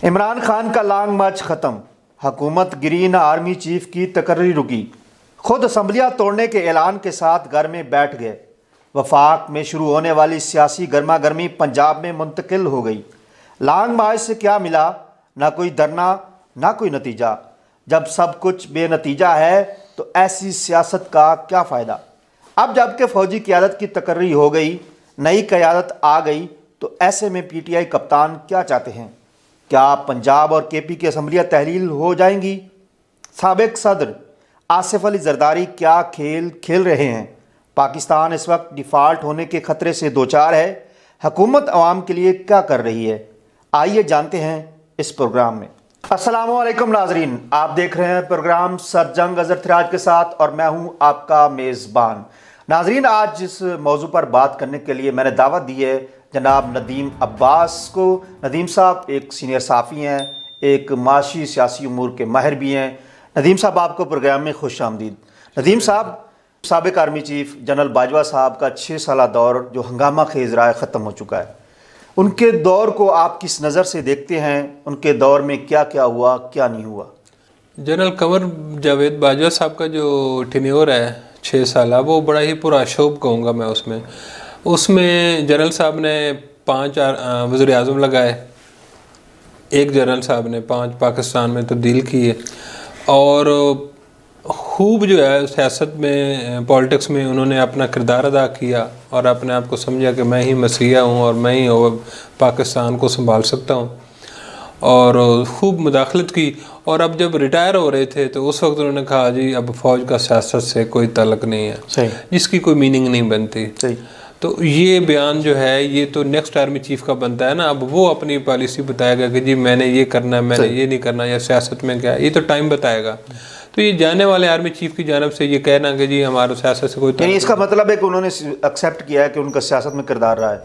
इमरान खान का लॉन्ग मार्च ख़त्म, हुकूमत गिरी न आर्मी चीफ की तकर्री रुकी, खुद असम्बलियाँ तोड़ने के ऐलान के साथ घर में बैठ गए। वफाक में शुरू होने वाली सियासी गर्मा गर्मी पंजाब में मुंतकिल हो गई। लॉन्ग मार्च से क्या मिला? ना कोई धरना, ना कोई नतीजा। जब सब कुछ बेनतीजा है तो ऐसी सियासत का क्या फ़ायदा? अब जबकि फ़ौजी क़यादत की तकर्री हो गई, नई क़यादत आ गई, तो ऐसे में PTI कप्तान क्या चाहते हैं? क्या पंजाब और KP की असम्बलियाँ तहलील हो जाएंगी? साबिक़ सदर आसिफ अली जरदारी क्या खेल खेल रहे हैं? पाकिस्तान इस वक्त डिफ़ाल्ट होने के ख़तरे से दो चार है। हुकूमत अवाम के लिए क्या कर रही है? आइए जानते हैं इस प्रोग्राम में। अस्सलामुअलैकुम नाजरीन, आप देख रहे हैं प्रोग्राम सरजंग अजहर थराज के साथ और मैं हूं आपका मेज़बान। नाजरीन, आज जिस मौजू पर बात करने के लिए मैंने दावत दी है जनाब नदीम अब्बास को। नदीम साहब एक सीनियर साफ़ी हैं, एक माशी सियासी उमूर के माहिर भी हैं। नदीम साहब, आपको प्रोग्राम में खुश आमदीद। नदीम साहब, साबिक़ आर्मी चीफ जनरल बाजवा साहब का 6 साला दौर जो हंगामा खेज़ रहा है ख़त्म हो चुका है। उनके दौर को आप किस नज़र से देखते हैं? उनके दौर में क्या क्या हुआ, क्या नहीं हुआ? जनरल कंवर जावेद बाजवा साहब का जो टेन्योर है 6 साल, वो बड़ा ही पुरअशोभ कहूँगा मैं। उसमें जनरल साहब ने 5 वज़ीर आज़म लगाए, एक जनरल साहब ने 5 पाकिस्तान में तब्दील किए और खूब जो है सियासत में, पॉलिटिक्स में उन्होंने अपना किरदार अदा किया और अपने आप को समझा कि मैं ही मसीहा हूँ और मैं ही पाकिस्तान को संभाल सकता हूँ और खूब मुदाखलत की। और अब जब रिटायर हो रहे थे तो उस वक्त उन्होंने कहा जी अब फ़ौज का सियासत से कोई ताल्लुक़ नहीं है, सही, जिसकी कोई मीनिंग नहीं बनती। सही। तो ये बयान जो है ये तो नेक्स्ट आर्मी चीफ का बनता है ना। अब वो अपनी पॉलिसी बताएगा कि जी मैंने ये करना है, मैंने ये नहीं करना, या सियासत में क्या है, ये तो टाइम बताएगा। तो ये जाने वाले आर्मी चीफ की जानब से ये कहना कि जी हमारा सियासत से कोई, यानी इसका मतलब है कि उन्होंने एक्सेप्ट किया है कि उनका सियासत में किरदार रहा है।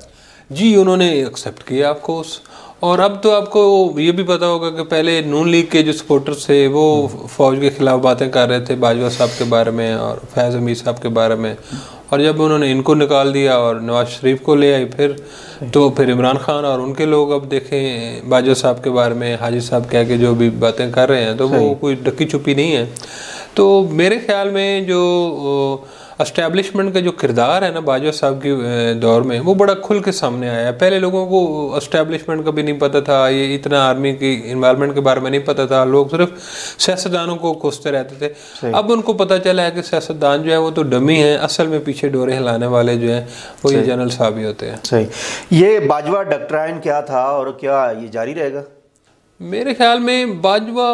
जी उन्होंने एक्सेप्ट किया ऑफ कोर्स। और अब तो आपको ये भी पता होगा कि पहले नून लीग के जो सपोर्टर्स थे वो फ़ौज के ख़िलाफ़ बातें कर रहे थे बाजवा साहब के बारे में और फैज़ हमीद साहब के बारे में, और जब उन्होंने इनको निकाल दिया और नवाज शरीफ को ले आई फिर इमरान खान और उनके लोग अब देखें बाजवा साहब के बारे में हाजी साहब कह के जो भी बातें कर रहे हैं तो वो कोई डक्की छुपी नहीं है। तो मेरे ख्याल में जो एस्टैब्लिशमेंट का जो किरदार है ना बाजवा साहब के दौर में, वो बड़ा खुल के सामने आया है। पहले लोगों को एस्टैब्लिशमेंट का भी नहीं पता था, ये इतना आर्मी की इन्वायरमेंट के बारे में नहीं पता था, लोग सिर्फ सियासतदानों को कोसते रहते थे। अब उनको पता चला है कि सियासतदान जो है वो तो डमी हैं, असल में पीछे डोरे हिलाने वाले जो हैं वो ये जनरल साहब ही होते हैं। सही। ये बाजवा डॉक्ट्राइन क्या था और क्या ये जारी रहेगा? मेरे ख्याल में बाजवा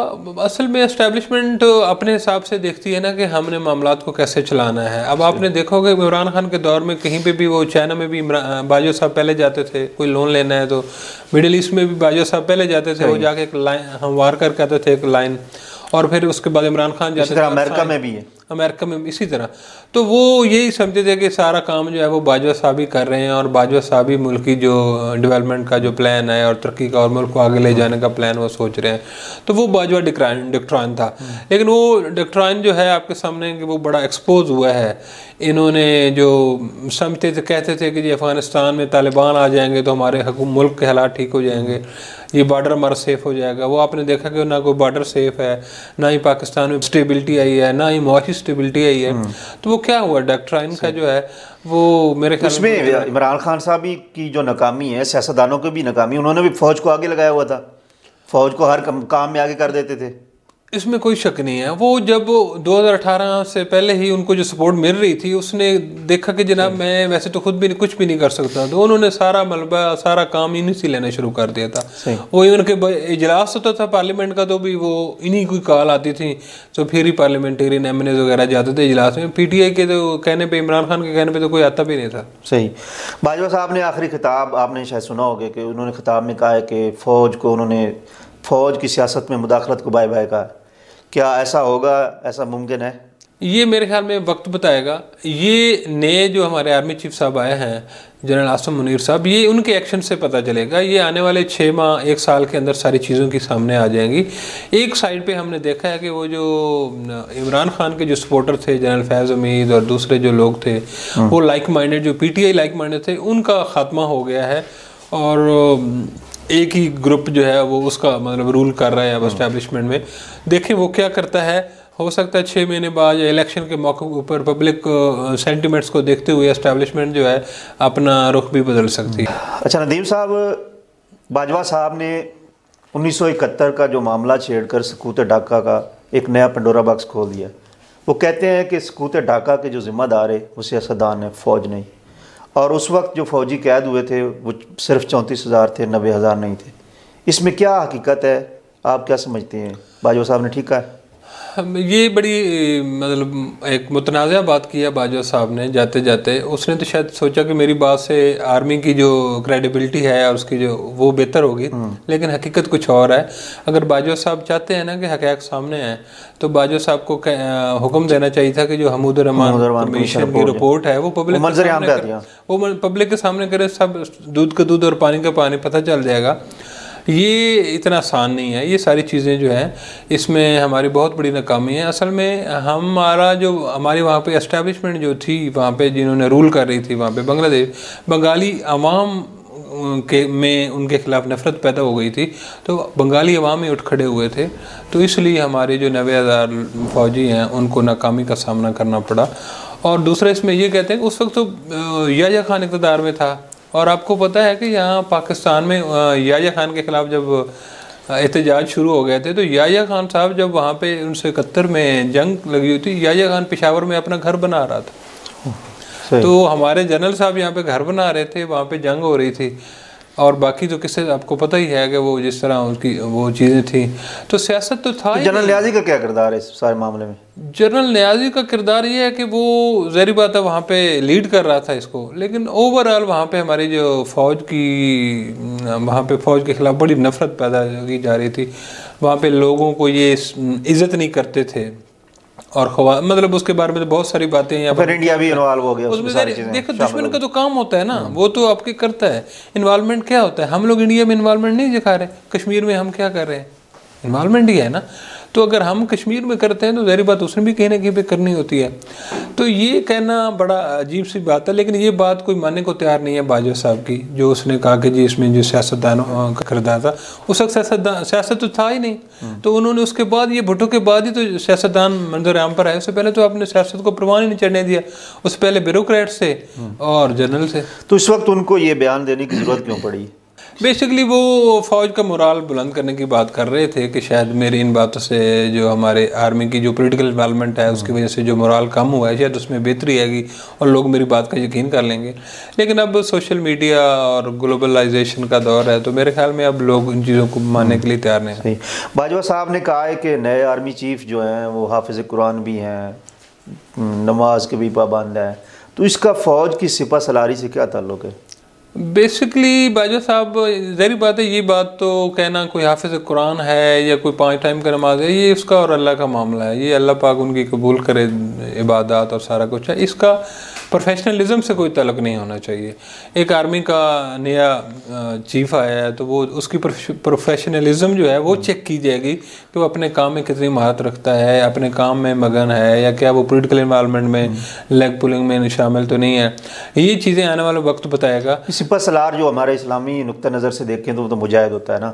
असल में एस्टैब्लिशमेंट अपने हिसाब से देखती है ना कि हमने मामलात को कैसे चलाना है। अब आपने देखोगे इमरान खान के दौर में कहीं पे भी, वो चाइना में भी बाजवा साहब पहले जाते थे, कोई लोन लेना है तो मिडिल ईस्ट में भी बाजवा साहब पहले जाते थे, वो जाके एक लाइन हमवार करके आते थे एक लाइन, और फिर उसके बाद इमरान खान जाते थे। अमेरिका में भी है, अमेरिका में इसी तरह। तो वो यही समझते थे कि सारा काम जो है वो बाजवा साहब ही कर रहे हैं और बाजवा साहब ही मुल्क की जो डेवलपमेंट का जो प्लान है और तरक्की का और मुल्क को आगे ले जाने का प्लान वो सोच रहे हैं। तो वो बाजवा डॉक्ट्राइन था। लेकिन वो डॉक्ट्राइन जो है आपके सामने कि वो बड़ा एक्सपोज हुआ है। इन्होंने जो समझते थे, कहते थे कि जी अफ़गानिस्तान में तालिबान आ जाएंगे तो हमारे मुल्क के हालात ठीक हो जाएंगे, ये बॉर्डर हमारा सेफ़ हो जाएगा। वो आपने देखा कि ना कोई बॉर्डर सेफ़ है, ना ही पाकिस्तान में स्टेबिलिटी आई है, ना ही मुआशी स्टेबिलिटी आई है। तो वो क्या हुआ डॉक्ट्राइन का जो है वो मेरे ख्याल में इमरान खान साहब की जो नाकामी है, सियासतदानों की भी नाकामी, उन्होंने भी फ़ौज को आगे लगाया हुआ था, फ़ौज को हर काम में आगे कर देते थे, इसमें कोई शक नहीं है। वो जब 2018 से पहले ही उनको जो सपोर्ट मिल रही थी उसने देखा कि जनाब मैं वैसे तो खुद भी कुछ भी नहीं कर सकता, तो उन्होंने सारा मलबा सारा काम इन्हीं से लेना शुरू कर दिया था। वो इवन के इजलास होता था पार्लियामेंट का तो भी वो इन्हीं की कॉल आती थी, तो फिर ही पार्लियामेंटेरियन MNAs वगैरह जाते थे इजलास में। PTI के तो कहने पर, इमरान खान के कहने पर तो कोई आता भी नहीं था। सही। बाजवा साहब ने आखिरी खिताब आपने शायद सुना होगा कि उन्होंने खिताब में कहा है कि फ़ौज की सियासत में मुदाखलत को बाय बाय कहा। क्या ऐसा होगा? ऐसा मुमकिन है? ये मेरे ख्याल में वक्त बताएगा। ये नए जो हमारे आर्मी चीफ साहब आए हैं जनरल आसिम मुनीर साहब, ये उनके एक्शन से पता चलेगा। ये आने वाले 6 माह 1 साल के अंदर सारी चीज़ों की सामने आ जाएंगी। एक साइड पे हमने देखा है कि वो जो इमरान खान के जो सपोर्टर थे जनरल फैज़ हमीद और दूसरे जो लोग थे वो लाइक माइंडेड, जो PTI लाइक माइंडेड थे, उनका ख़ात्मा हो गया है। और एक ही ग्रुप जो है वो उसका मतलब रूल कर रहा है अब एस्टेब्लिशमेंट में। देखें वो क्या करता है, हो सकता है 6 महीने बाद या इलेक्शन के मौके के ऊपर पब्लिक सेंटिमेंट्स को देखते हुए एस्टेब्लिशमेंट जो है अपना रुख भी बदल सकती है। अच्छा नदीम साहब, बाजवा साहब ने 1971 का जो मामला छेड़कर सकूत ढाका का एक नया पंडोरा बॉक्स खोल दिया। वो कहते हैं कि सकूत ढाका के जो ज़िम्मेदार है वो सियासतदान है, फ़ौज नहीं। और उस वक्त जो फ़ौजी कैद हुए थे वो सिर्फ 34,000 थे, 90,000 नहीं थे। इसमें क्या हकीकत है, आप क्या समझते हैं? बाजवा साहब ने ठीक कहा है? ये बड़ी मतलब एक मुतनाज़ा बात की है बाजवा साहब ने जाते जाते। उसने तो शायद सोचा कि मेरी बात से आर्मी की जो क्रेडिबिलिटी है और उसकी जो वो बेहतर होगी, लेकिन हकीकत कुछ और है। अगर बाजवा साहब चाहते हैं ना कि हक़ाइक़ सामने हैं, तो बाजवा साहब को हुक्म देना चाहिए था कि जो हमीद उर रहमान कमीशन की रिपोर्ट है वो पब्लिक के सामने करे। सब दूध का दूध और पानी का पानी पता चल जाएगा। ये इतना आसान नहीं है। ये सारी चीज़ें जो हैं इसमें हमारी बहुत बड़ी नाकामी है। असल में हमारी वहाँ पे एस्टेब्लिशमेंट जो थी, वहाँ पे जिन्होंने रूल कर रही थी, वहाँ पे बांग्लादेश, बंगाली अवाम में उनके खिलाफ नफ़रत पैदा हो गई थी, तो बंगाली अवाम ही उठ खड़े हुए थे। तो इसलिए हमारे जो 90,000 फ़ौजी हैं उनको नाकामी का सामना करना पड़ा। और दूसरा इसमें ये कहते हैं कि उस वक्त तो याह्या खान इक़्तिदार में था, और आपको पता है कि यहाँ पाकिस्तान में याह्या खान के ख़िलाफ़ जब एहतजाज शुरू हो गए थे, तो याह्या खान साहब जब वहाँ पे 1971 में जंग लगी हुई थी, याह्या खान पेशावर में अपना घर बना रहा था। तो हमारे जनरल साहब यहाँ पे घर बना रहे थे, वहाँ पे जंग हो रही थी। और बाकी तो किससे आपको पता ही है कि वो जिस तरह उनकी वो चीज़ें थी। तो सियासत तो था। जनरल न्याजी का क्या किरदार है इस सारे मामले में? जनरल न्याजी का किरदार ये है कि वो ज़ाहिर बात है वहाँ पे लीड कर रहा था इसको, लेकिन ओवरऑल वहाँ पे हमारी जो फ़ौज के ख़िलाफ़ बड़ी नफ़रत पैदा की जा रही थी। वहाँ पे लोगों को ये इज़्ज़त नहीं करते थे, और मतलब उसके बारे में तो बहुत सारी बातें हैं। फिर इंडिया भी इन्वॉल्व हो गया उसमें सारी चीजें। देखो दुश्मन का तो काम होता है ना, वो तो आपके करता है। इन्वॉल्वमेंट क्या होता है? हम लोग इंडिया में इन्वॉल्वमेंट नहीं दिखा रहे, कश्मीर में हम क्या कर रहे हैं? इन्वॉल्वमेंट ही है ना। तो अगर हम कश्मीर में करते हैं तो ज़ाहिर बात उसने भी कहीं ना कहीं पे करनी होती है। तो ये कहना बड़ा अजीब सी बात है, लेकिन ये बात कोई मानने को तैयार नहीं है बाजवा साहब की, जो उसने कहा कि जी इसमें जो सियासतदानों का किरदार था। उस वक्त सियासत तो था ही नहीं, तो उन्होंने उसके बाद ये भुट्टो के बाद ही तो सियासतदान मंजर आम पर आए। उससे पहले तो आपने सियासत को प्रवान ही नहीं चढ़ने दिया। उससे पहले ब्यूरोक्रेट्स थे और जनरल थे। तो इस वक्त उनको ये बयान देने की ज़रूरत क्यों पड़ी? बेसिकली वो फ़ौज का मोराल बुलंद करने की बात कर रहे थे कि शायद मेरी इन बातों से जो हमारे आर्मी की जो पॉलिटिकल इन्वॉल्वमेंट है उसकी वजह से जो मोराल कम हुआ है, शायद उसमें बेहतरी आएगी और लोग मेरी बात का यकीन कर लेंगे। लेकिन अब सोशल मीडिया और ग्लोबलाइजेशन का दौर है, तो मेरे ख्याल में अब लोग इन चीज़ों को मानने के लिए तैयार नहीं हैं। बाजवा साहब ने कहा है कि नए आर्मी चीफ जो हैं वो हाफिज़ कुरान भी हैं, नमाज के भी पाबंद हैं, तो इसका फ़ौज की सिपह सलारी से क्या ताल्लुक़ है? बेसिकली बाजवा साहब, ज़ाहिर बात है ये बात तो कहना कोई हाफिज़ कुरान है या कोई 5 टाइम का नमाज है, ये उसका और अल्लाह का मामला है। ये अल्लाह पाक उनकी कबूल करे इबादत और सारा कुछ है। इसका प्रोफेशनलिज्म से कोई ताल्लुक़ नहीं होना चाहिए। एक आर्मी का नया चीफ आया है तो वो उसकी प्रोफेशनलिज्म जो है वो चेक की जाएगी कि वो अपने काम में कितनी महारत रखता है, अपने काम में मगन है, या क्या वो पॉलिटिकल इन्वॉल्वमेंट में लेग पुलिंग में शामिल तो नहीं है। ये चीज़ें आने वाला वक्त बताएगा। सिपह सलार जो हमारे इस्लामी नुक्ता नज़र से देखें तो वो तो मुजाहिद होता है ना,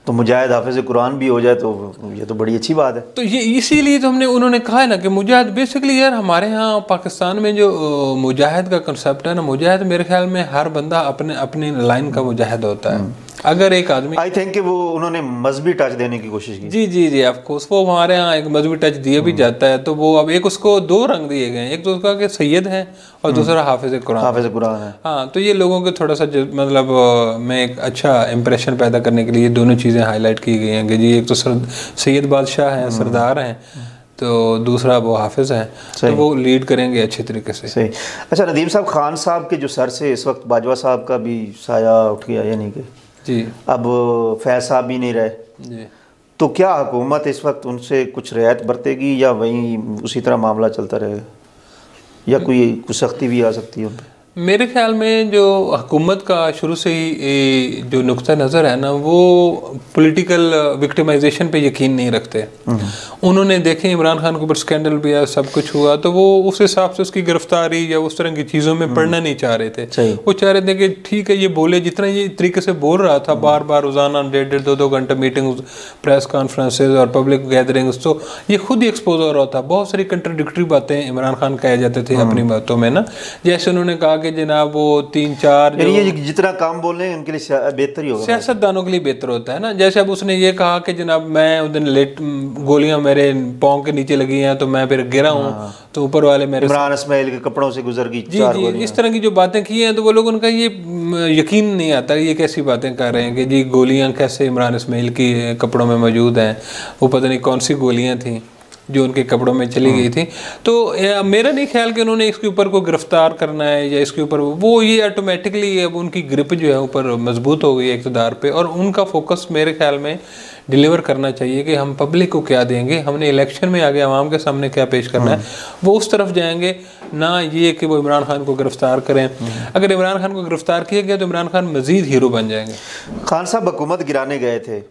तो मुजाहिद हाफिज़ कुरान भी हो जाए तो ये तो बड़ी अच्छी बात है। तो ये इसीलिए तो उन्होंने कहा है ना कि मुजाहिद, बेसिकली यार हमारे यहाँ पाकिस्तान में जो मुजाहिद का कंसेप्ट है ना, मुजाहिद मेरे ख्याल में हर बंदा अपनी लाइन का मुजाहिद होता है। अगर एक आदमी, आई थिंक कि वो उन्होंने मजहबी टच देने की कोशिश की। जी ऑफ कोर्स, वो हमारे यहाँ एक मजहबी टच दिया भी जाता है। तो वो अब एक उसको 2 रंग दिए गए हैं, एक तो उसका कि सैयद है और दूसरा हाफिज़ कुरान है। हाँ, तो ये लोगों के थोड़ा सा मतलब में एक अच्छा इंप्रेशन पैदा करने के लिए दोनों चीज़ें हाईलाइट की गई हैं कि जी एक तो सैयद बादशाह हैं, सरदार हैं, तो दूसरा वो हाफिज़ हैं, तो वो लीड करेंगे अच्छे तरीके से। सही। अच्छा नदीम साहब, खान साहब के जो सर से इस वक्त बाजवा साहब का भी साया उठ गया, यानी कि जी अब फैज साहब भी नहीं रहे जी, तो क्या हुकूमत इस वक्त उनसे कुछ रियायत बरतेगी या वहीं उसी तरह मामला चलता रहेगा, या कोई सख्ती भी आ सकती है उन पर? मेरे ख्याल में जो हुकूमत का शुरू से ही जो नुक्ता नज़र है ना, वो पॉलिटिकल विक्टिमाइजेशन पे यकीन नहीं रखते। उन्होंने देखे इमरान खान के ऊपर स्कैंडल भी आया, सब कुछ हुआ, तो वो उस हिसाब से उसकी गिरफ्तारी या उस तरह की चीज़ों में पढ़ना नहीं चाह रहे थे। वो चाह रहे थे कि ठीक है ये बोले, जितना ये तरीके से बोल रहा था बार बार रोज़ाना 1.5 2 घंटे मीटिंग, प्रेस कॉन्फ्रेंसेज और पब्लिक गैदरिंग्स, तो ये खुद ही एक्सपोज हो रहा था। बहुत सारी कंट्राडिक्टरी बातें इमरान खान कहे जाते थे अपनी बातों में ना, जैसे उन्होंने कहा कि जनाब वो 3-4 ये जितना काम बोल रहे हैं उनके लिए बेहतर ही होगा, सियासतदानों के लिए बेहतर होता है ना। जैसे अब उसने ये कहा कि जनाब मैं उस दिन लेट गोलियां मेरे पाँव के नीचे लगी हैं तो मैं फिर गिरा हूँ, तो ऊपर वाले मेरे इमरान इस्माइल के कपड़ों से गुजर गई। जी, इस तरह की जो बातें की हैं, तो वो लोग उनका ये यकीन नहीं आता, ये कैसी बातें कर रहे हैं कि जी गोलियां कैसे इमरान इस्माइल की कपड़ों में मौजूद हैं, वो पता नहीं कौन सी गोलियां थी जो उनके कपड़ों में चली गई थी। तो मेरा नहीं ख्याल कि उन्होंने इसके ऊपर को गिरफ्तार करना है या इसके ऊपर वो, ये ऑटोमेटिकली अब उनकी ग्रिप जो है ऊपर मजबूत हो गई है इक़्तिदार पे, और उनका फोकस मेरे ख्याल में डिलीवर करना चाहिए कि हम पब्लिक को क्या देंगे, हमने इलेक्शन में आगे आवाम के सामने क्या पेश करना है, वो उस तरफ जाएंगे, ना ये कि वो इमरान खान को गिरफ्तार करें। अगर इमरान खान को गिरफ्तार किया गया तो इमरान खान मज़ीद हीरो बन जाएंगे। खान साहब हुकूमत गिराने गए थे,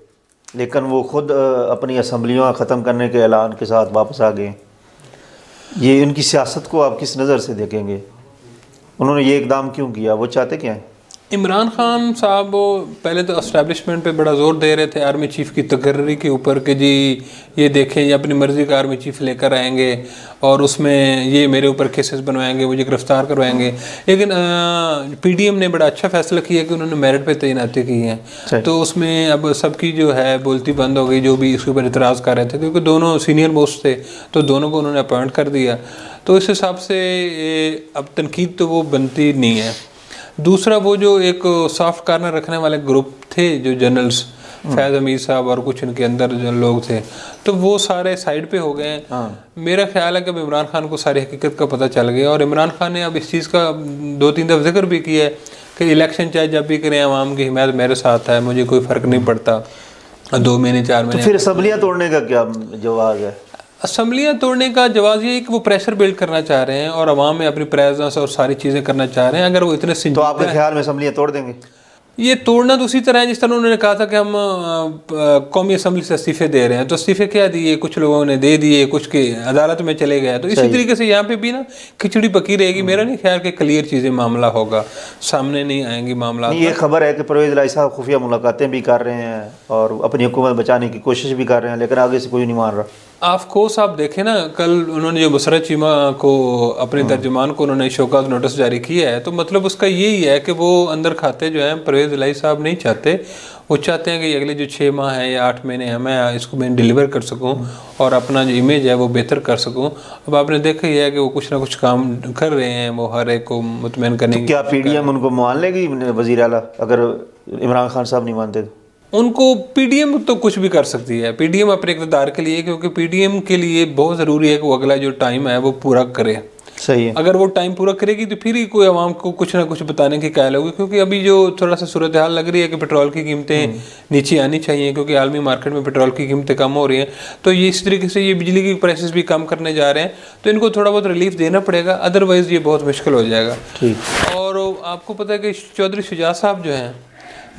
लेकिन वो खुद अपनी असम्बलियाँ ख़त्म करने के ऐलान के साथ वापस आ गए। ये उनकी सियासत को आप किस नज़र से देखेंगे? उन्होंने ये इकदाम क्यों किया? वो चाहते क्या हैं? इमरान खान साहब पहले तो एस्टैब्लिशमेंट पे बड़ा ज़ोर दे रहे थे आर्मी चीफ़ की तकर्री के ऊपर कि जी ये देखें, ये अपनी मर्ज़ी का आर्मी चीफ़ लेकर आएंगे और उसमें ये मेरे ऊपर केसेस बनवाएंगे, मुझे गिरफ़्तार करवाएंगे। लेकिन पीडीएम ने बड़ा अच्छा फ़ैसला किया कि उन्होंने मेरिट पे तैनाती की है, तो उसमें अब सबकी जो है बोलती बंद हो गई, जो भी इसके ऊपर इतराज़ कर रहे थे, क्योंकि दोनों सीनियर मोस्ट थे, तो दोनों को उन्होंने अपॉइंट कर दिया। तो इस हिसाब से अब तनकीद तो वो बनती नहीं है। दूसरा, वो जो एक सॉफ्ट कार्नर रखने वाले ग्रुप थे जो जनरल्स, फैज़ अमीर साहब और कुछ उनके अंदर जो लोग थे, तो वो सारे साइड पे हो गए हैं। मेरा ख्याल है कि अब इमरान खान को सारी हकीकत का पता चल गया, और इमरान खान ने अब इस चीज़ का 2-3 दफ़ा जिक्र भी किया है कि इलेक्शन चाहे जब भी करें, आवाम की हिमायत मेरे साथ है, मुझे कोई फ़र्क नहीं पड़ता। 2 महीने 4 महीने तो फिर असम्बलियाँ तोड़ने का क्या जवाब है? असम्बलियाँ तोड़ने का जवाब ये है कि वो प्रेशर बिल्ड करना चाह रहे हैं और अवाम में अपनी प्रेजेंस और सारी चीज़ें करना चाह रहे हैं। अगर वो इतने तो आपके ख्याल में असम्बलियाँ तोड़ देंगे? ये तोड़ना तो उसी तरह है जिस तरह उन्होंने कहा था कि हम कौमी असम्बली से इस्तीफे दे रहे हैं, तो इस्तीफे क्या दिए, कुछ लोगों ने दे दिए, कुछ के अदालत में चले गए। तो इसी तरीके से यहाँ पे भी ना खिचड़ी पकी रहेगी। मेरा नहीं ख्याल कि क्लियर चीज़ें मामला होगा, सामने नहीं आएंगी मामला। ये खबर है कि परवेज़ इलाही साहब खुफिया मुलाकातें भी कर रहे हैं और अपनी हुकूमत बचाने की कोशिश भी कर रहे हैं, लेकिन आगे से कोई नहीं मान रहा। ऑफ कोर्स आप देखें ना, कल उन्होंने जो मुसरत चीमा को अपने तर्जुमान को उन्होंने शोकाज नोटिस जारी किया है, तो मतलब उसका यही है कि वो अंदर खाते जो हैं परवेज़ इलाही साहब नहीं चाहते। वो चाहते हैं कि अगले जो 6 माह है या 8 महीने हैं, मैं इसको मैं डिलीवर कर सकूं और अपना जो इमेज है वो बेहतर कर सकूं। अब आपने देखा ही है कि वो कुछ ना कुछ काम कर रहे हैं, वो हर एक को मुतमईन करने की। क्या पीडीएम उनको मान लेगी वज़ीर आला अगर इमरान खान साहब नहीं मानते तो? उनको पीडीएम तो कुछ भी कर सकती है, पीडीएम अपने इक़्तिदार के लिए, क्योंकि पीडीएम के लिए बहुत ज़रूरी है कि वो अगला जो टाइम है वो पूरा करे। सही है। अगर वो टाइम पूरा करेगी तो फिर ही कोई आवाम को कुछ ना कुछ बताने की कायल होगी, क्योंकि अभी जो थोड़ा सा सूरत हाल लग रही है कि पेट्रोल की कीमतें नीचे आनी चाहिए, क्योंकि आलमी मार्केट में पेट्रोल की कीमतें कम हो रही हैं, तो ये इस तरीके से ये बिजली की प्राइसेस भी कम करने जा रहे हैं, तो इनको थोड़ा बहुत रिलीफ देना पड़ेगा, अदरवाइज़ ये बहुत मुश्किल हो जाएगा। ठीक। और आपको पता है कि चौधरी शुजा साहब जो हैं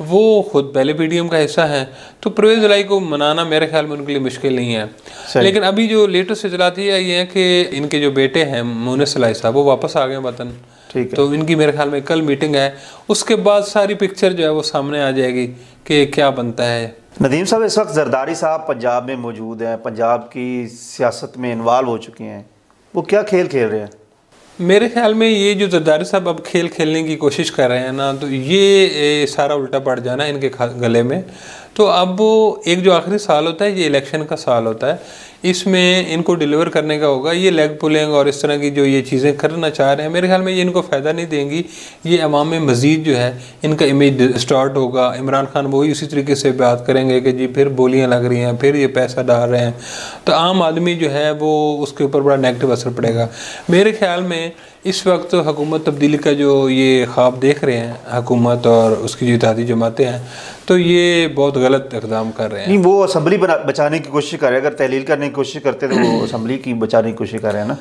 वो खुद पहले पीडीएम का हिस्सा है, तो परवेज़ इलाही को मनाना मेरे ख्याल में उनके लिए मुश्किल नहीं है। लेकिन अभी जो लेटेस्ट इतलात ये है कि इनके जो बेटे हैं मुनिस इलाही साहब वो वापस आ गए वतन। ठीक है। तो इनकी मेरे ख्याल में कल मीटिंग है, उसके बाद सारी पिक्चर जो है वो सामने आ जाएगी कि क्या बनता है। नदीम साहब, इस वक्त जरदारी साहब पंजाब में मौजूद हैं, पंजाब की सियासत में इन्वॉल्व हो चुके हैं, वो क्या खेल खेल रहे हैं? मेरे ख्याल में ये जो जरदारी साहब अब खेल खेलने की कोशिश कर रहे हैं ना, तो ये सारा उल्टा पड़ जाना है इनके गले में। तो अब एक जो आखिरी साल होता है ये इलेक्शन का साल होता है, इसमें इनको डिलीवर करने का होगा। ये लेग पुलिंग और इस तरह की जो ये चीज़ें करना चाह रहे हैं, मेरे ख्याल में ये इनको फ़ायदा नहीं देंगी। ये अवाम में मज़ीद जो है इनका इमेज डिस्टॉर्ट होगा। इमरान खान वही उसी तरीके से बात करेंगे कि जी फिर बोलियां लग रही हैं, फिर ये पैसा डाल रहे हैं, तो आम आदमी जो है वो उसके ऊपर बड़ा नेगेटिव असर पड़ेगा। मेरे ख्याल में इस वक्त हुकूमत तब्दीली का जो ये ख्वाब देख रहे हैं हुकूमत और उसकी जो इत्तेहादी जमातें हैं, तो ये बहुत गलत इक़दाम कर रहे हैं। नहीं, वो असम्बली बचाने की कोशिश कर रहे हैं। अगर तहलील करने की कोशिश करते तो वो असम्बली की बचाने की कोशिश कर रहे हैं ना।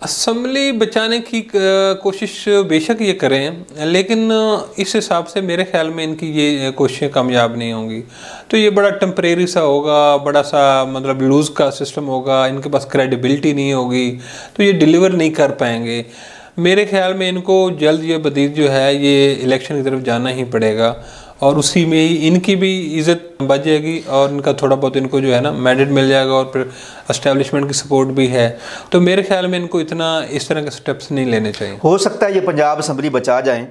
असम्बली बचाने की कोशिश बेशक ये करें, लेकिन इस हिसाब से मेरे ख्याल में इनकी ये कोशिशें कामयाब नहीं होंगी। तो ये बड़ा टेम्परेरी सा होगा, बड़ा सा मतलब लूज़ का सिस्टम होगा, इनके पास क्रेडिबिलिटी नहीं होगी, तो ये डिलीवर नहीं कर पाएंगे। मेरे ख्याल में इनको जल्द ये बदील जो है ये इलेक्शन की तरफ जाना ही पड़ेगा, और उसी में ही इनकी भी इज़्ज़त बच जाएगी और इनका थोड़ा बहुत इनको जो है ना मैंडेट मिल जाएगा, और फिर एस्टेब्लिशमेंट की सपोर्ट भी है। तो मेरे ख्याल में इनको इतना इस तरह के स्टेप्स नहीं लेने चाहिए। हो सकता है ये पंजाब असम्बली बचा जाएं,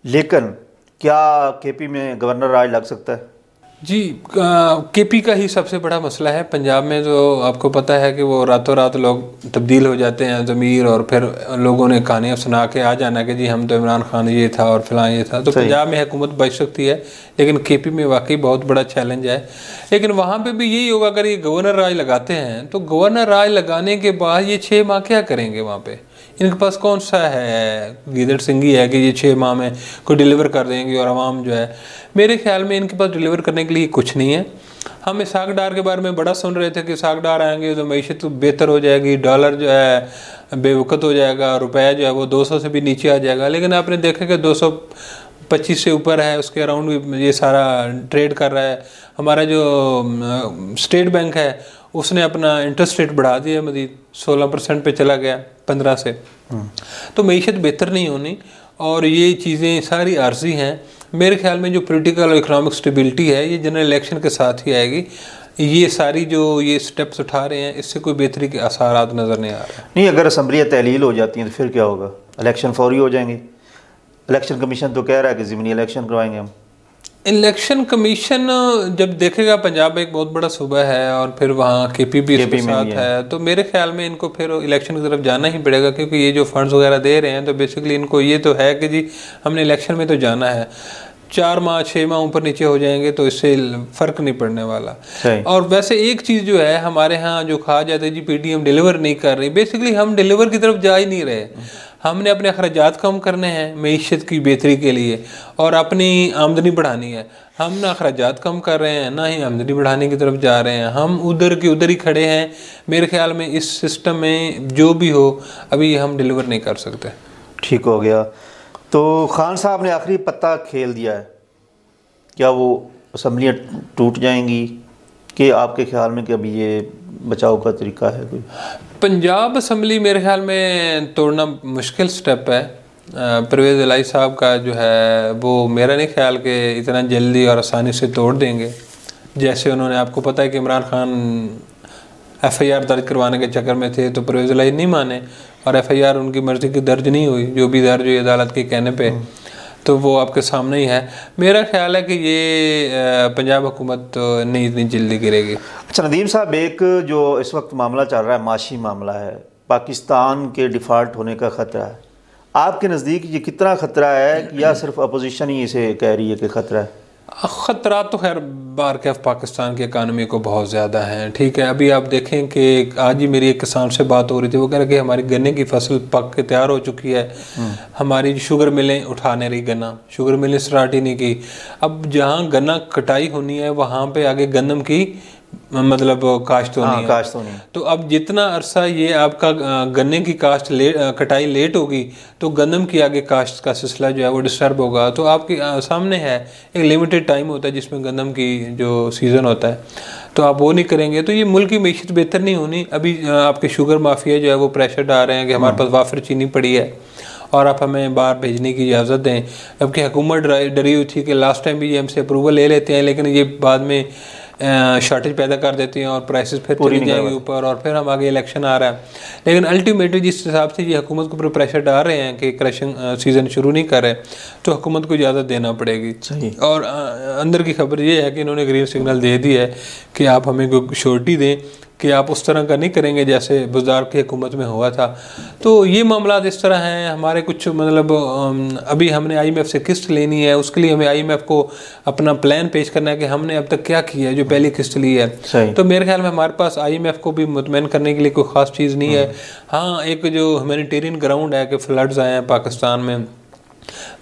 लेकिन क्या केपी में गवर्नर राज लग सकता है? जी, केपी का ही सबसे बड़ा मसला है पंजाब में। तो आपको पता है कि वो रातों रात लोग तब्दील हो जाते हैं ज़मीर, और फिर लोगों ने कहानियाँ सुना के आ जाना कि जी हम तो इमरान खान ये था और फिलहाल ये था। तो पंजाब में हुकूमत बच सकती है, लेकिन केपी में वाकई बहुत बड़ा चैलेंज है। लेकिन वहाँ पे भी यही होगा, अगर ये गवर्नर राज लगाते हैं तो गवर्नर राज लगाने के बाद ये 6 माह क्या करेंगे वहाँ पे? इनके पास कौन सा है गिदड़ सिंगी है कि ये 6 माह में कोई डिलीवर कर देंगे, और आवाम जो है, मेरे ख्याल में इनके पास डिलीवर करने के लिए कुछ नहीं है। हम इसहाक डार के बारे में बड़ा सुन रहे थे कि इसहाक डार आएंगे तो मईशत बेहतर हो जाएगी, डॉलर जो है बेवकत हो जाएगा, रुपया जो है वो 200 से भी नीचे आ जाएगा। लेकिन आपने देखा कि 225 से ऊपर है, उसके अराउंड ये सारा ट्रेड कर रहा है। हमारा जो स्टेट बैंक है उसने अपना इंटरेस्ट रेट बढ़ा दिया, मजीद 16% पे चला गया 15 से। तो मईशत बेहतर नहीं होनी, और ये चीज़ें सारी आर्जी हैं। मेरे ख्याल में जो पॉलिटिकल और इकोनॉमिक स्टेबिलिटी है ये जनरल इलेक्शन के साथ ही आएगी। ये सारी जो ये स्टेप्स उठा रहे हैं इससे कोई बेहतरी के आसारात नज़र नहीं आ रहे। नहीं, अगर असम्बलियाँ तहलील हो जाती हैं तो फिर क्या होगा? इलेक्शन फौरी हो जाएंगे। इलेक्शन कमीशन तो कह रहा है कि ज़मीनी इलेक्शन करवाएंगे हम। इलेक्शन कमीशन जब देखेगा, पंजाब एक बहुत बड़ा सूबा है और फिर वहाँ केपी भी इसके साथ है, तो मेरे ख्याल में इनको फिर इलेक्शन की तरफ जाना ही पड़ेगा, क्योंकि ये जो फंड्स वगैरह दे रहे हैं तो बेसिकली इनको ये तो है कि जी हमने इलेक्शन में तो जाना है। 4 माह 6 माह ऊपर नीचे हो जाएंगे तो इससे फ़र्क नहीं पड़ने वाला। और वैसे एक चीज़ जो है हमारे यहाँ जो कहा जाता है जी पीडीएम डिलीवर नहीं कर रही, बेसिकली हम डिलीवर की तरफ जा ही नहीं रहे। हमने अपने अखराजात कम करने हैं मईशत की बेहतरी के लिए, और अपनी आमदनी बढ़ानी है। हम ना अखराजात कम कर रहे हैं, ना ही आमदनी बढ़ाने की तरफ जा रहे हैं। हम उधर के उधर ही खड़े हैं। मेरे ख्याल में इस सिस्टम में जो भी हो अभी हम डिलीवर नहीं कर सकते। ठीक हो गया। तो खान साहब ने आखिरी पत्ता खेल दिया है, क्या वो असम्बलियाँ टूट जाएंगी कि आपके ख्याल में कि अभी ये बचाव का तरीका है कोई? पंजाब असम्बली मेरे ख्याल में तोड़ना मुश्किल स्टेप है। परवेज़ इलाही साहब का जो है वो मेरा नहीं ख्याल कि इतना जल्दी और आसानी से तोड़ देंगे। जैसे उन्होंने, आपको पता है कि इमरान खान FIR दर्ज करवाने के चक्कर में थे तो परवेज़ इलाही नहीं माने, और FIR उनकी मर्ज़ी की दर्ज नहीं हुई, जो भी दर्ज हुई अदालत के कहने पे, तो वो आपके सामने ही है। मेरा ख्याल है कि ये पंजाब हुकूमत नहीं इतनी जल्दी गिरेगी। अच्छा नदीम साहब, एक जो इस वक्त मामला चल रहा है, माशी मामला है, पाकिस्तान के डिफ़ॉल्ट होने का ख़तरा है। आपके नज़दीक ये कितना ख़तरा है, या सिर्फ अपोजिशन ही इसे कह रही है कि ख़तरा है? ख़तरा तो खैर बार के पाकिस्तान की इकानमी को बहुत ज़्यादा हैं। ठीक है, अभी आप देखें कि आज ही मेरी एक किसान से बात हो रही थी, वो कह रहे कि हमारी गन्ने की फसल पक के तैयार हो चुकी है, हमारी शुगर मिलें उठा नहीं रही गन्ना, शुगर मिलें स्टार्ट ही नहीं की। अब जहाँ गन्ना कटाई होनी है वहाँ पे आगे गन्नम की मतलब काश्त होनी है। तो अब जितना अरसा ये आपका गन्ने की कटाई लेट होगी तो गन्नम की आगे काश्त का सिलसिला जो है वो डिस्टर्ब होगा। तो आपके सामने है एक लिमिटेड टाइम होता है जिसमें गन्नम की जो सीज़न होता है, तो आप वो नहीं करेंगे तो ये मुल्क की मईशत बेहतर नहीं होनी। अभी आपके शुगर माफिया जो है वो प्रेशर डाल रहे हैं कि हमारे पास वाफर चीनी पड़ी है और आप हमें बाहर भेजने की इजाज़त दें, जबकि हुकूमत डरी हुई थी कि लास्ट टाइम भी ये हमसे अप्रूवल ले लेते हैं, लेकिन ये बाद में शॉर्टेज पैदा कर देती हैं और प्राइसेस फिर चली जाएंगे ऊपर, और फिर हम आगे इलेक्शन आ रहा है। लेकिन अल्टीमेटली जिस हिसाब से ये हुकूमत के ऊपर प्रेशर डाल रहे हैं कि क्रशिंग सीज़न शुरू नहीं कर रहे, तो हुकूमत को इजाज़त देना पड़ेगी। और अंदर की खबर ये है कि इन्होंने ग्रीन सिग्नल दे दी है कि आप हमें कोई श्योरिटी दें कि आप उस तरह का नहीं करेंगे जैसे बुज़दार की हुकूमत में हुआ था। तो ये मामला इस तरह हैं हमारे कुछ मतलब अभी हमने IMF से किस्त लेनी है, उसके लिए हमें IMF को अपना प्लान पेश करना है कि हमने अब तक क्या किया है जो पहली किस्त ली है। तो मेरे ख्याल में हमारे पास IMF को भी मुतमईन करने के लिए कोई ख़ास चीज़ नहीं है। हाँ, एक जो ह्यूमैनिटेरियन ग्राउंड है कि फ्लड्स आए हैं पाकिस्तान में,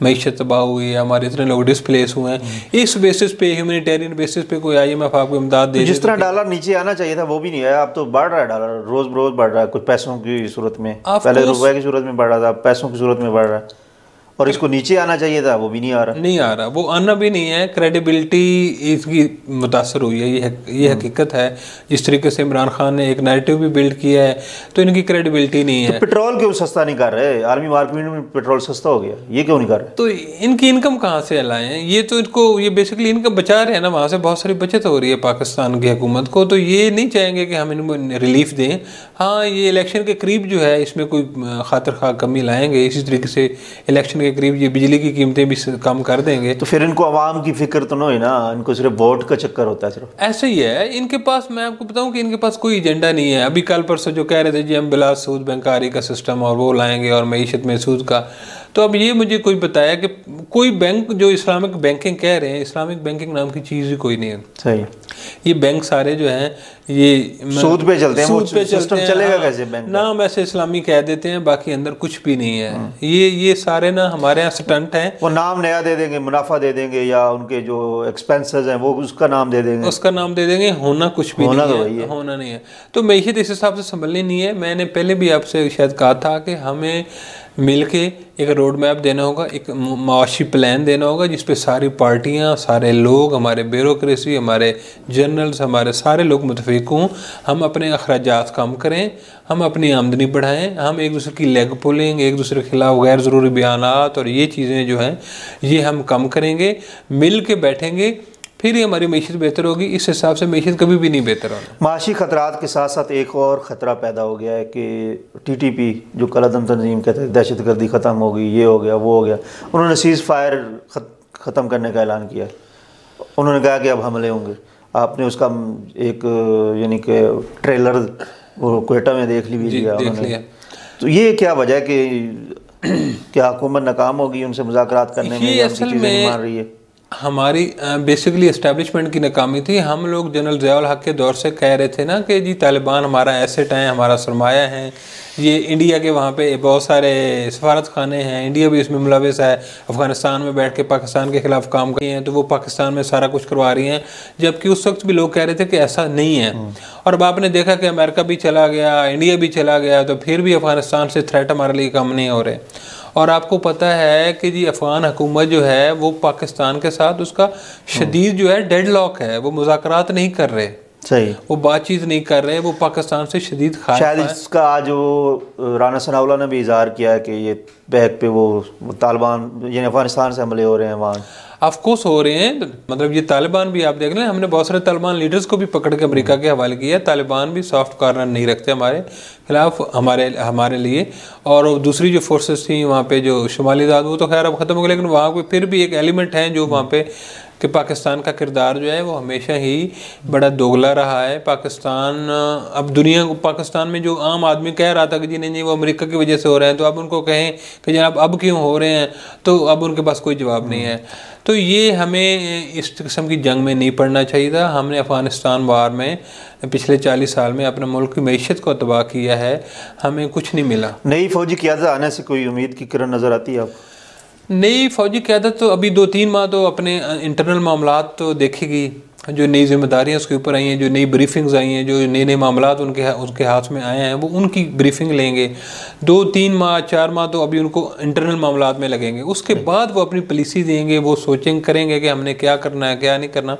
मईशत तबाह हुई है, हमारे इतने लोग डिस्प्लेस हुए हैं, इस बेसिस पे ह्यूमैनिटेरियन बेसिस पे कोई IMF आपको इमदाद दे, जिस तरह डॉलर नीचे आना चाहिए था वो भी नहीं आया। अब तो बढ़ रहा है डॉलर, रोज बरोज बढ़ रहा है, कुछ पैसों की सूरत में, पहले रुपए की सूरत में बढ़ रहा था, पैसों की सूरत में बढ़ रहा है, और इसको नीचे आना चाहिए था, वो भी नहीं आ रहा। नहीं आ रहा, वो आना भी नहीं है। क्रेडिबिलिटी इसकी मुतासर हुई है, ये हकीकत है। जिस तरीके से इमरान खान ने एक नैरेटिव भी बिल्ड किया है, तो इनकी क्रेडिबिलिटी नहीं है। तो पेट्रोल क्यों सस्ता नहीं कर रहे? आर्मी मार्केट में पेट्रोल सस्ता हो गया, ये क्यों नहीं कर रहे? तो इनकी इनकम कहाँ से लाए हैं? ये तो इनको ये बेसिकली इनकम बचा रहे हैं ना, वहाँ से बहुत सारी बचत हो रही है पाकिस्तान की हुकूमत को, तो ये नहीं चाहेंगे कि हम इनको रिलीफ दें। हाँ, ये इलेक्शन के करीब जो है इसमें कोई खातिर खा कमी लाएंगे, इसी तरीके से इलेक्शन के करीब ये बिजली की कीमतें भी कम कर देंगे। तो फिर इनको आवाम की फिक्र तो नहीं ना, इनको सिर्फ वोट का चक्कर होता है सिर्फ। ऐसे ही है इनके पास। मैं आपको बताऊं कि इनके पास कोई एजेंडा नहीं है। अभी कल परसों जो कह रहे थे जी हम बिला सूद बैंकारी का सिस्टम और वो लाएंगे और मईशत में सूद का, तो अब ये मुझे कोई बताया कि कोई बैंक जो इस्लामिक बैंकिंग कह रहे हैं, इस्लामिक बैंकिंग नाम की चीज़ ही कोई नहीं है। सही, ये बैंक सारे जो हैं ये सूद पे चलते हैं, सूद पे सिस्टम चलेगा कैसे? बैंक नाम ऐसे इस्लामी कह देते हैं, बाकी अंदर कुछ भी नहीं है। ये सारे ना हमारे यहाँ स्टंट हैं। वो नाम नया दे देंगे, मुनाफा दे देंगे, या उनके जो एक्सपेंसेस हैं वो उसका नाम दे देंगे, उसका नाम दे देंगे। होना कुछ भी होना नहीं तो है, होना नहीं है। तो मईशत इस हिसाब से संभलनी नहीं है। मैंने पहले भी आपसे शायद कहा था कि हमें मिलके एक रोड मैप देना होगा, एक माशी प्लान देना होगा, जिस पे सारी पार्टियां, सारे लोग, हमारे ब्यूरोक्रेसी, हमारे जर्नल्स, हमारे सारे लोग मुतफिक हों। हम अपने अखराजात कम करें, हम अपनी आमदनी बढ़ाएं, हम एक दूसरे की लेग पुलिंग, एक दूसरे के खिलाफ गैर ज़रूरी बयानात और ये चीज़ें जो हैं ये हम कम करेंगे। मिल के बैठेंगे, फिर ही हमारी मईशत बेहतर होगी। इस हिसाब से मईशत कभी भी नहीं बेहतर होना। माशी खतरात के साथ साथ एक और ख़तरा पैदा हो गया है कि TTP जो कलअदम तंजीम कहते हैं, दहशत गर्दी ख़त्म हो गई, ये हो गया, वो हो गया, उन्होंने सीज़ फायर ख़त्म करने का ऐलान किया। उन्होंने कहा कि अब हमले होंगे। आपने उसका एक यानी कि ट्रेलर वो क्वेटा में देख लिया उन्होंने। तो ये क्या वजह है कि क्या हुकूमत नाकाम होगी उनसे मुज़ाकरात करने में, या उनकी चीज़ें नहीं मान रही है? हमारी बेसिकली एस्टेब्लिशमेंट की नाकामी थी। हम लोग जनरल ज़ियाउल हक के दौर से कह रहे थे ना कि जी तालिबान हमारा एसेट है, हमारा सरमाया है। ये इंडिया के वहाँ पे बहुत सारे सफारत खाने हैं, इंडिया भी इसमें मुलविस है। अफ़गानिस्तान में बैठ के पाकिस्तान के ख़िलाफ़ काम कर रही हैं, तो वो पाकिस्तान में सारा कुछ करवा रही हैं। जबकि उस वक्त भी लोग कह रहे थे कि ऐसा नहीं है। और अब आपने देखा कि अमेरिका भी चला गया, इंडिया भी चला गया, तो फिर भी अफ़गानिस्तान से थ्रेट हमारे लिए कम नहीं हो रहे। और आपको पता है कि जी अफ़गान हुकूमत जो है वो पाकिस्तान के साथ उसका शदीद जो है डेडलॉक है, वो मुज़ाकरात नहीं कर रहे। सही, वो बातचीत नहीं कर रहे, वो पाकिस्तान से शदीद खास। शायद इसका आज वो राना सनाउल्लाह ने भी इज़हार किया है कि ये बैक पे वो तालिबान यानी अफगानिस्तान से हमले हो रहे हैं वहाँ। ऑफकोर्स हो रहे हैं, मतलब ये तालिबान भी आप देख लें, हमने बहुत सारे तालिबान लीडर्स को भी पकड़ के अमेरिका के हवाले किया। तालिबान भी सॉफ्ट कॉर्नर नहीं रखते हमारे खिलाफ, हमारे लिए। और दूसरी जो फोर्सेस थी वहाँ पे जो शुमाली दाद, वो तो खैर अब ख़त्म हो गए, लेकिन वहाँ पे फिर भी एक एलिमेंट है जो वहाँ पे कि पाकिस्तान का किरदार जो है वो हमेशा ही बड़ा दोगला रहा है। पाकिस्तान अब दुनिया को, पाकिस्तान में जो आम आदमी कह रहा था कि जी नहीं वो अमेरिका की वजह से हो रहे हैं, तो अब उनको कहें कि जनाब अब क्यों हो रहे हैं, तो अब उनके पास कोई जवाब नहीं है। तो ये हमें इस किस्म की जंग में नहीं पड़ना चाहिए था। हमने अफ़गानिस्तान वार में पिछले 40 साल में अपने मुल्क की मईशत को तबाह किया है, हमें कुछ नहीं मिला। नई फौजी क़यादत आने से कोई उम्मीद की किरण नज़र आती है आपको? नई फौजी क़यादत तो अभी 2-3 माह तो अपने इंटरनल मामलात तो देखेगी, जो नई जिम्मेदारियाँ उसके ऊपर आई हैं, जो नई ब्रीफिंग्स आई हैं, जो नए मामलात उनके हाथ में आए हैं, वो उनकी ब्रीफिंग लेंगे। 2-3 माह 4 माह तो अभी उनको इंटरनल मामलात में लगेंगे। उसके बाद वो अपनी पॉलिसी देंगे, वो सोचेंगे करेंगे कि हमने क्या करना है क्या नहीं करना,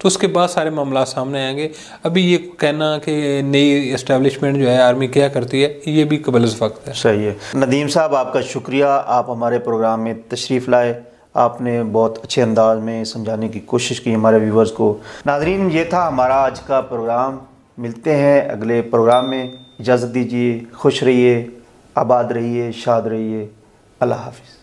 तो उसके बाद सारे मामला सामने आएंगे। अभी ये कहना कि नई इस्टेब्लिशमेंट जो है आर्मी क्या करती है, ये भी कबल वक्त है। सही है। नदीम साहब, आपका शुक्रिया, आप हमारे प्रोग्राम में तशरीफ़ लाए। आपने बहुत अच्छे अंदाज में समझाने की कोशिश की हमारे व्यूवर्स को। नाज़रीन, ये था हमारा आज का प्रोग्राम। मिलते हैं अगले प्रोग्राम में। इजाज़त दीजिए, खुश रहिए, आबाद रहिए, शाद रहिए। अल्लाह हाफ़िज़।